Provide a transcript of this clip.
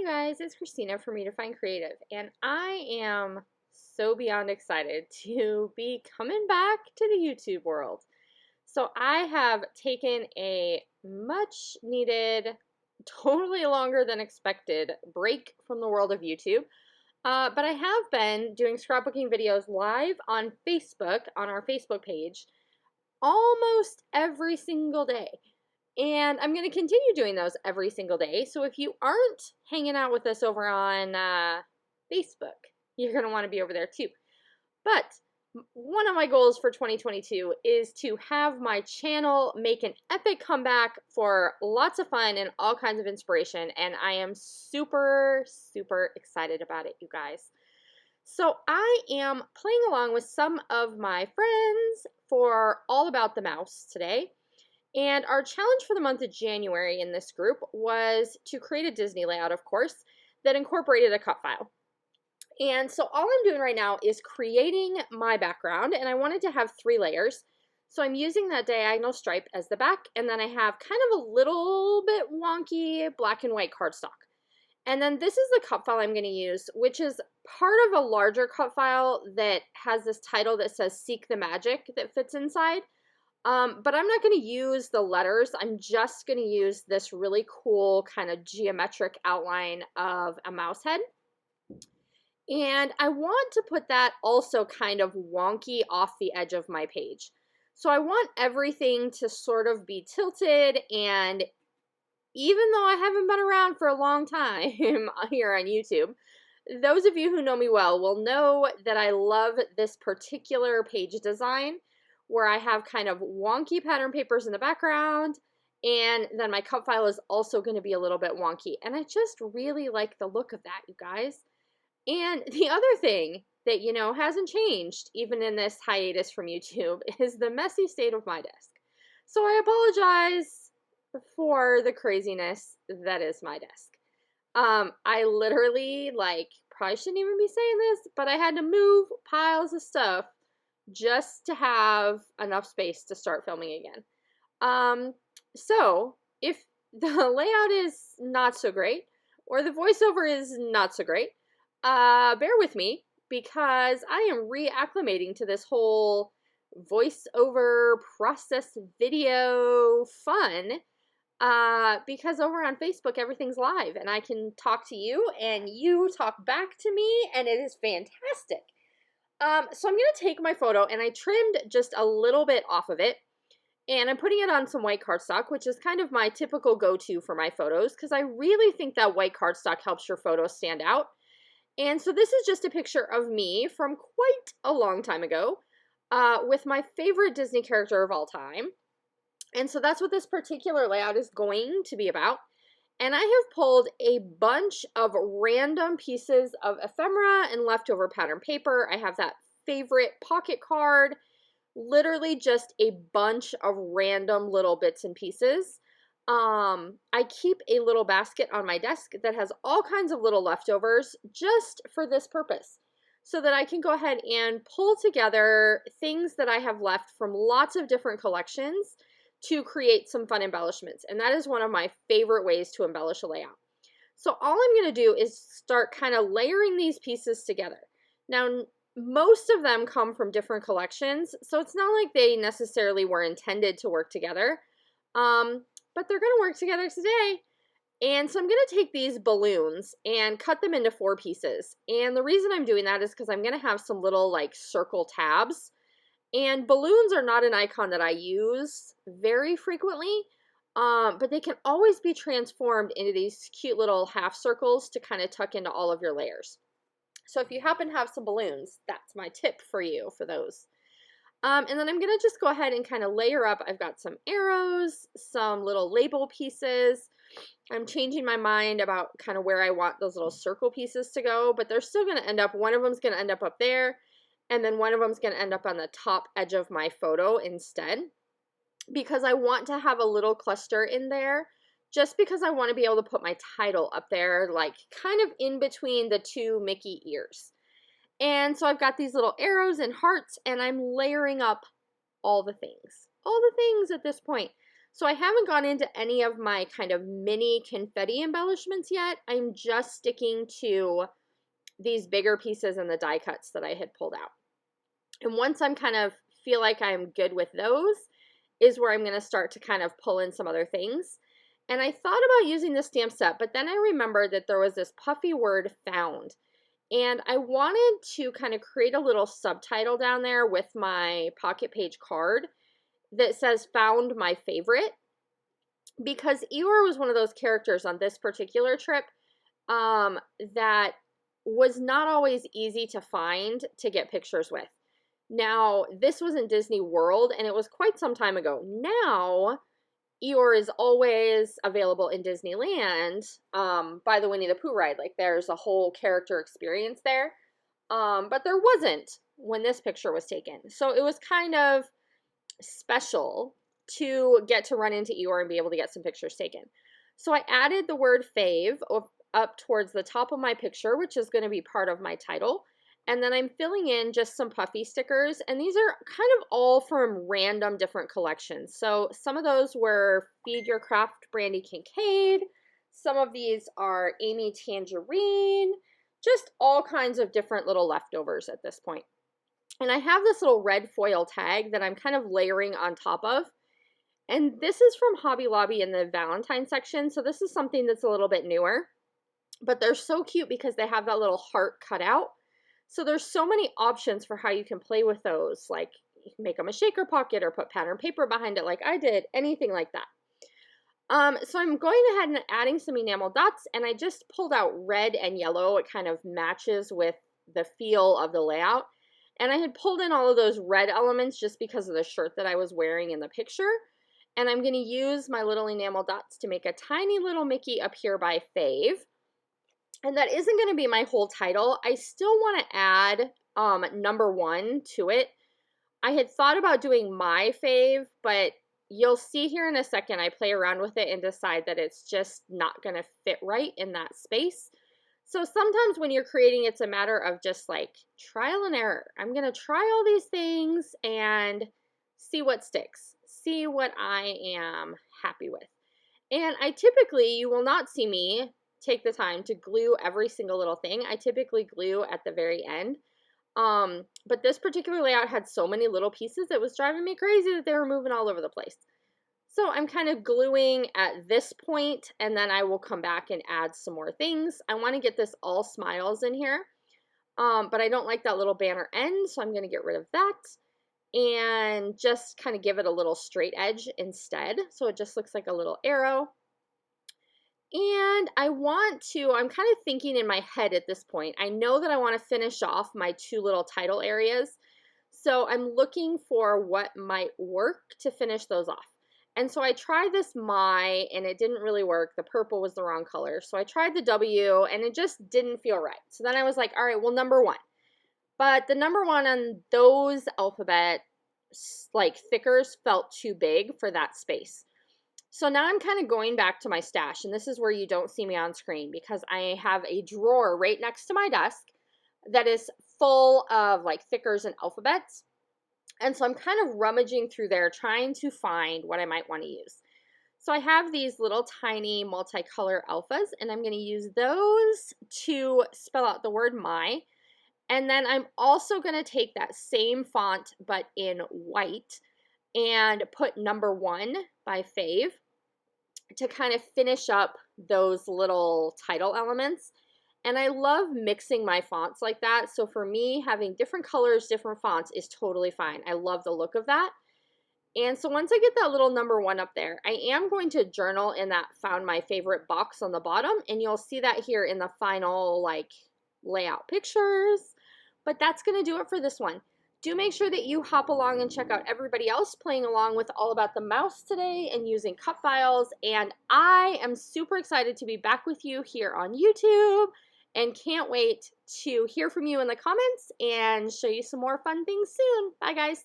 guys, it's Christina from Redefine Creative, and I am so beyond excited to be coming back to the YouTube world. So I have taken a much needed, totally longer than expected break from the world of YouTube. But I have been doing scrapbooking videos live on Facebook, on our Facebook page, almost every single day. And I'm going to continue doing those every single day. So if you aren't hanging out with us over on Facebook, you're going to want to be over there too. But one of my goals for 2022 is to have my channel make an epic comeback for lots of fun and all kinds of inspiration. And I am super, super excited about it, you guys. So I am playing along with some of my friends for All About the Mouse today. And our challenge for the month of January in this group was to create a Disney layout, of course, that incorporated a cut file. And so all I'm doing right now is creating my background, and I wanted to have 3 layers. So I'm using that diagonal stripe as the back, and then I have kind of a little bit wonky black and white cardstock. And then this is the cut file I'm going to use, which is part of a larger cut file that has this title that says Seek the Magic that fits inside. But I'm not going to use the letters. I'm just going to use this really cool kind of geometric outline of a mouse head. And I want to put that also kind of wonky off the edge of my page. So I want everything to sort of be tilted, and even though I haven't been around for a long time here on YouTube, those of you who know me well will know that I love this particular page design, where I have kind of wonky pattern papers in the background, and then my cut file is also going to be a little bit wonky. And I just really like the look of that, you guys. And the other thing that, hasn't changed, even in this hiatus from YouTube, is the messy state of my desk. So I apologize for the craziness that is my desk. I literally, probably shouldn't even be saying this, but I had to move piles of stuff just to have enough space to start filming again. So if the layout is not so great, or the voiceover is not so great, bear with me, because I am reacclimating to this whole voiceover process video fun, because over on Facebook everything's live, and I can talk to you, and you talk back to me, and it is fantastic. So I'm going to take my photo, and I trimmed just a little bit off of it, and I'm putting it on some white cardstock, which is kind of my typical go-to for my photos, because I really think that white cardstock helps your photos stand out. And so this is just a picture of me from quite a long time ago, with my favorite Disney character of all time. And so that's what this particular layout is going to be about. And I have pulled a bunch of random pieces of ephemera and leftover pattern paper. I have that favorite pocket card, literally just a bunch of random little bits and pieces. I keep a little basket on my desk that has all kinds of little leftovers just for this purpose, so that I can go ahead and pull together things that I have left from lots of different collections to create some fun embellishments. And that is one of my favorite ways to embellish a layout. So all I'm going to do is start kind of layering these pieces together. Now, most of them come from different collections, so it's not like they necessarily were intended to work together, but they're going to work together today. And so I'm going to take these balloons and cut them into 4 pieces. And the reason I'm doing that is because I'm going to have some little circle tabs. And balloons are not an icon that I use very frequently, but they can always be transformed into these cute little half circles to kind of tuck into all of your layers. So if you happen to have some balloons, that's my tip for you for those. And then I'm going to just go ahead and kind of layer up. I've got some arrows, some little label pieces. I'm changing my mind about kind of where I want those little circle pieces to go, but they're still going to end up, one of them is going to end up there. And then one of them is going to end up on the top edge of my photo instead, because I want to have a little cluster in there, just because I want to be able to put my title up there, kind of in between the 2 Mickey ears. And so I've got these little arrows and hearts, and I'm layering up all the things at this point. So I haven't gone into any of my kind of mini confetti embellishments yet. I'm just sticking to these bigger pieces and the die cuts that I had pulled out. And once I'm kind of feel like I'm good with those is where I'm going to start to kind of pull in some other things. And I thought about using the stamp set, but then I remembered that there was this puffy word found. And I wanted to kind of create a little subtitle down there with my pocket page card that says found my favorite, because Eeyore was one of those characters on this particular trip that was not always easy to find to get pictures with. Now, this was in Disney World, and it was quite some time ago. Now, Eeyore is always available in Disneyland by the Winnie the Pooh ride. Like, there's a whole character experience there. But there wasn't when this picture was taken. So it was kind of special to get to run into Eeyore and be able to get some pictures taken. So I added the word fave up towards the top of my picture, which is going to be part of my title. And then I'm filling in just some puffy stickers, and these are kind of all from random different collections. So some of those were Feed Your Craft Brandy Kincaid, some of these are Amy Tangerine, just all kinds of different little leftovers at this point. And I have this little red foil tag that I'm kind of layering on top of. And this is from Hobby Lobby in the Valentine section, so this is something that's a little bit newer. But they're so cute because they have that little heart cut out. So there's so many options for how you can play with those, like you can make them a shaker pocket or put pattern paper behind it like I did, anything like that. So I'm going ahead and adding some enamel dots, and I just pulled out red and yellow. It kind of matches with the feel of the layout. And I had pulled in all of those red elements just because of the shirt that I was wearing in the picture. And I'm going to use my little enamel dots to make a tiny little Mickey up here by Fave. And that isn't going to be my whole title. I still want to add number 1 to it. I had thought about doing my fave, but you'll see here in a second I play around with it and decide that it's just not going to fit right in that space. So sometimes when you're creating, it's a matter of just like trial and error. I'm going to try all these things and see what sticks, see what I am happy with. And I typically, you will not see me take the time to glue every single little thing. I typically glue at the very end. But this particular layout had so many little pieces that was driving me crazy that they were moving all over the place. So I'm kind of gluing at this point, and then I will come back and add some more things. I want to get this all smiles in here, but I don't like that little banner end, so I'm going to get rid of that and just kind of give it a little straight edge instead. So it just looks like a little arrow. And I'm kind of thinking in my head at this point. I know that I want to finish off my 2 little title areas. So I'm looking for what might work to finish those off. And so I tried this my, and it didn't really work. The purple was the wrong color. So I tried the W, and it just didn't feel right. So then I was like, all right, well, number 1. But the number 1 on those alphabet, like, thickers felt too big for that space. So now I'm kind of going back to my stash, and this is where you don't see me on screen because I have a drawer right next to my desk that is full of like thickers and alphabets. And so I'm kind of rummaging through there trying to find what I might want to use. So I have these little tiny multicolor alphas, and I'm going to use those to spell out the word my. And then I'm also going to take that same font but in white and put number 1 by Fave to kind of finish up those little title elements. And I love mixing my fonts like that. So for me, having different colors, different fonts is totally fine. I love the look of that. And so once I get that little number 1 up there, I am going to journal in that found my favorite box on the bottom. And you'll see that here in the final like layout pictures. But that's going to do it for this one. Do make sure that you hop along and check out everybody else playing along with All About the Mouse today and using cut files. And I am super excited to be back with you here on YouTube and can't wait to hear from you in the comments and show you some more fun things soon. Bye, guys.